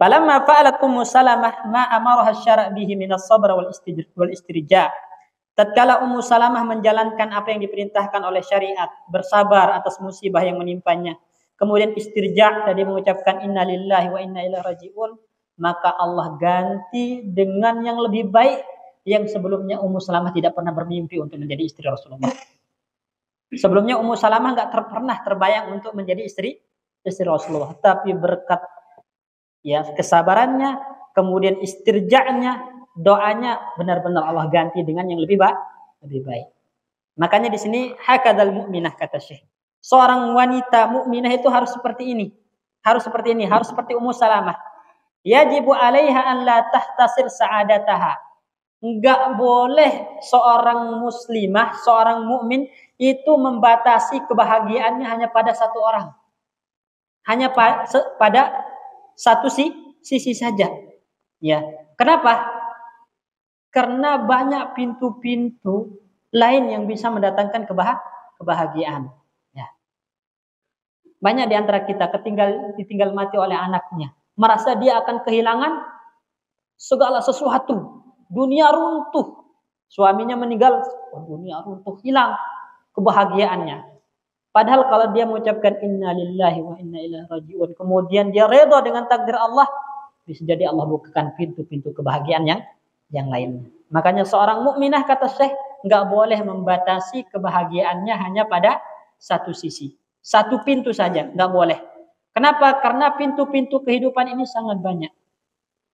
Falamma fa'alat Ummu Salamah ma amaraha asy-syara' bihi min as-sabr wal istirja'. Tatkala Ummu Salamah menjalankan apa yang diperintahkan oleh syariat, bersabar atas musibah yang menimpanya. Kemudian istirja' tadi mengucapkan inna lillahi wa inna ilaihi raji'un, maka Allah ganti dengan yang lebih baik yang sebelumnya Ummu Salamah tidak pernah bermimpi untuk menjadi istri Rasulullah. Sebelumnya Ummu Salamah enggak pernah terbayang untuk menjadi istri Rasulullah, tapi berkat kesabarannya, kemudian istirja'nya, doanya benar-benar Allah ganti dengan yang lebih baik. Makanya di sini hakadal mu'minah kata Syekh. Seorang wanita mukminah itu harus seperti ini. Harus seperti Ummu Salamah. Yajibu 'alaiha an la tahtasir sa'adataha. Enggak boleh seorang muslimah, seorang mukmin itu membatasi kebahagiaannya hanya pada satu orang. Hanya pada satu sisi saja. Ya. Kenapa? Karena banyak pintu-pintu lain yang bisa mendatangkan kebahagiaan. Ya. Banyak di antara kita ditinggal mati oleh anaknya, merasa dia akan kehilangan segala sesuatu. Dunia runtuh. Suaminya meninggal, dunia runtuh, hilang kebahagiaannya. Padahal kalau dia mengucapkan inna lillahi wa inna ilaihi raji'un, kemudian dia redha dengan takdir Allah, bisa jadi Allah bukakan pintu-pintu kebahagiaan yang lainnya. Makanya seorang mukminah kata Syekh enggak boleh membatasi kebahagiaannya hanya pada satu sisi. Satu pintu saja, enggak boleh. Kenapa? Karena pintu-pintu kehidupan ini sangat banyak.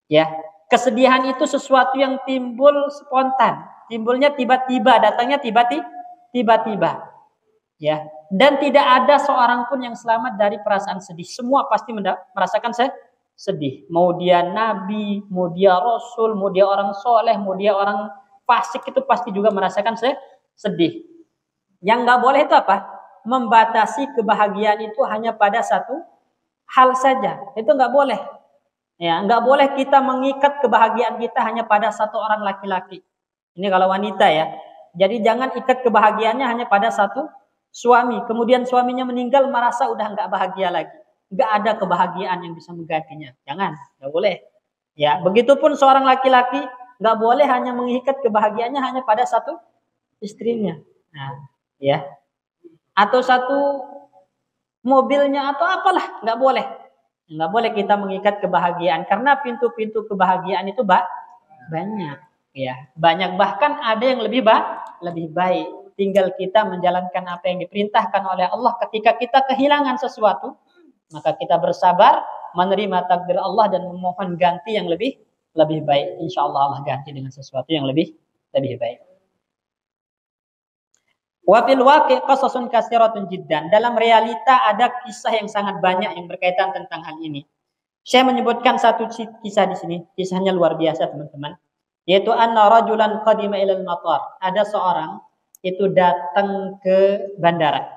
Ya, kesedihan itu sesuatu yang timbul spontan, timbulnya tiba-tiba, datangnya tiba-tiba. Ya, dan tidak ada seorang pun yang selamat dari perasaan sedih. Semua pasti merasakan sedih. Mau dia nabi, mau dia rasul, mau dia orang soleh, mau dia orang fasik, itu pasti juga merasakan sedih. Yang nggak boleh itu apa? Membatasi kebahagiaan itu hanya pada satu hal saja. Itu nggak boleh. Ya, nggak boleh kita mengikat kebahagiaan kita hanya pada satu orang laki-laki. Ini kalau wanita ya. Jadi jangan ikat kebahagiaannya hanya pada satu suami. Kemudian suaminya meninggal merasa udah nggak bahagia lagi. Nggak ada kebahagiaan yang bisa menggantinya. Jangan, nggak boleh. Ya, begitupun seorang laki-laki nggak boleh hanya mengikat kebahagiaannya hanya pada satu istrinya. Nah, ya. Atau satu mobilnya atau apalah, nggak boleh. Nggak boleh kita mengikat kebahagiaan karena pintu-pintu kebahagiaan itu banyak. Ya, banyak, bahkan ada yang lebih baik. Tinggal kita menjalankan apa yang diperintahkan oleh Allah. Ketika kita kehilangan sesuatu, maka kita bersabar, menerima takdir Allah dan memohon ganti yang lebih baik. Insya Allah Allah ganti dengan sesuatu yang lebih baik. Wa fil waqi' qasasun katsiratun jiddan. Dalam realita ada kisah yang sangat banyak yang berkaitan tentang hal ini. Saya menyebutkan satu kisah di sini. Kisahnya luar biasa, teman-teman. Yaitu anna rajulan qadima ilal matar. Ada seorang itu datang ke bandara.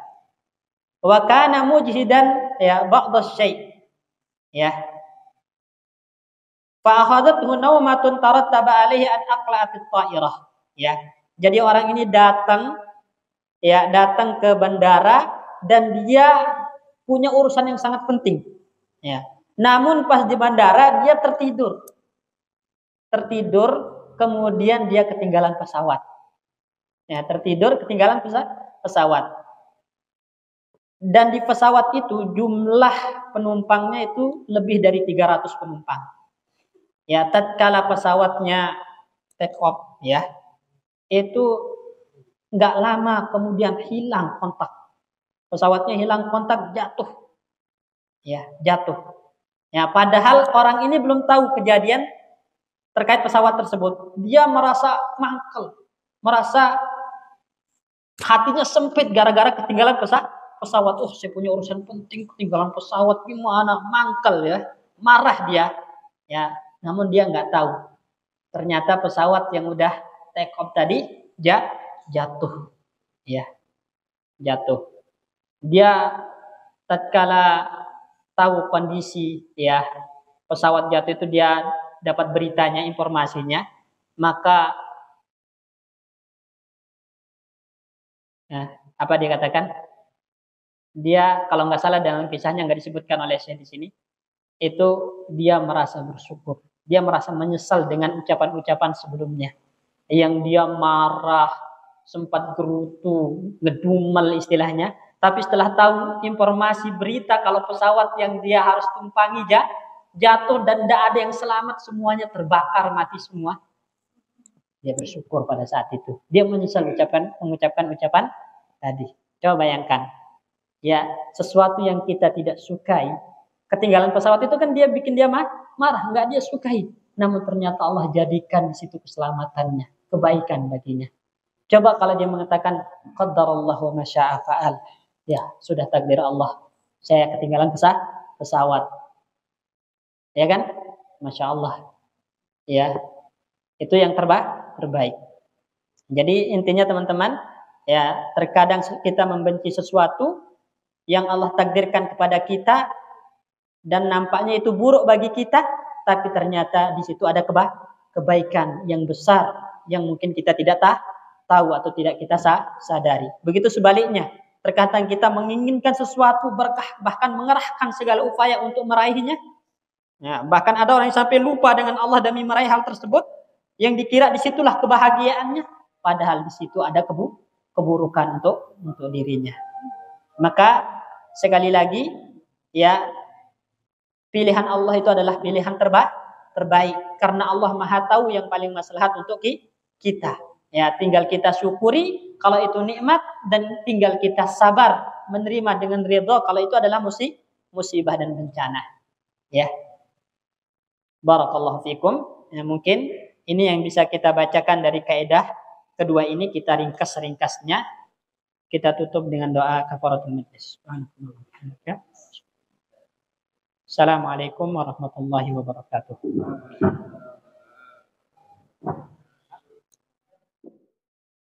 Wa kana mujhidan ya ba'dha syai'. Ya. Fa akhadathu naumatun tarattaba alaihi an aqla'at at-ta'irah. Ya. Jadi orang ini datang ke bandara dan dia punya urusan yang sangat penting. Ya. Namun pas di bandara dia tertidur. tertidur, kemudian dia ketinggalan pesawat. Ya, tertidur, ketinggalan pesawat. Dan di pesawat itu jumlah penumpangnya itu lebih dari 300 penumpang. Ya, tatkala pesawatnya take off, ya, itu nggak lama kemudian hilang kontak. Pesawatnya hilang kontak, jatuh. Ya, jatuh. Ya, padahal orang ini belum tahu kejadian terkait pesawat tersebut. Dia merasa mangkel, merasa hatinya sempit gara-gara ketinggalan pesawat. Oh, saya punya urusan penting, ketinggalan pesawat, gimana? Mangkel ya, marah dia. Ya, namun dia nggak tahu. Ternyata pesawat yang udah take off tadi jatuh. Ya, jatuh. Dia tatkala tahu kondisi ya pesawat jatuh itu, dia dapat beritanya, informasinya, maka apa dia katakan? Dia kalau nggak salah dalam kisahnya, nggak disebutkan oleh saya di sini, itu dia merasa bersyukur, dia merasa menyesal dengan ucapan-ucapan sebelumnya, yang dia marah, sempat gerutu, ngedumel istilahnya. Tapi setelah tahu informasi berita kalau pesawat yang dia harus tumpangi jatuh dan tidak ada yang selamat, semuanya terbakar, mati semua, dia bersyukur pada saat itu. Dia menyesal mengucapkan ucapan tadi. Coba bayangkan, ya, sesuatu yang kita tidak sukai, ketinggalan pesawat itu kan dia bikin dia marah, nggak dia sukai. Namun ternyata Allah jadikan di situ keselamatannya, kebaikan baginya. Coba kalau dia mengatakan qadarallahu wa masya'a fa'al, ya sudah takdir Allah, saya ketinggalan pesawat, ya kan? Masya Allah, ya itu yang terbaik. Jadi intinya teman-teman, ya terkadang kita membenci sesuatu yang Allah takdirkan kepada kita dan nampaknya itu buruk bagi kita, tapi ternyata di situ ada kebaikan yang besar yang mungkin kita tidak tahu atau tidak kita sadari. Begitu sebaliknya, terkadang kita menginginkan sesuatu berkah, bahkan mengerahkan segala upaya untuk meraihnya. Ya, bahkan ada orang yang sampai lupa dengan Allah demi meraih hal tersebut, yang dikira disitulah kebahagiaannya, padahal di situ ada keburukan untuk dirinya. Maka sekali lagi, ya, pilihan Allah itu adalah pilihan terbaik karena Allah Maha tahu yang paling maslahat untuk kita. Ya, tinggal kita syukuri kalau itu nikmat, dan tinggal kita sabar menerima dengan ridha kalau itu adalah musibah dan bencana. Ya. Barakallahu fikum. Ya, mungkin ini yang bisa kita bacakan dari kaidah kedua ini, kita ringkas-ringkasnya. Kita tutup dengan doa kafaratul majlis. Assalamualaikum warahmatullahi wabarakatuh.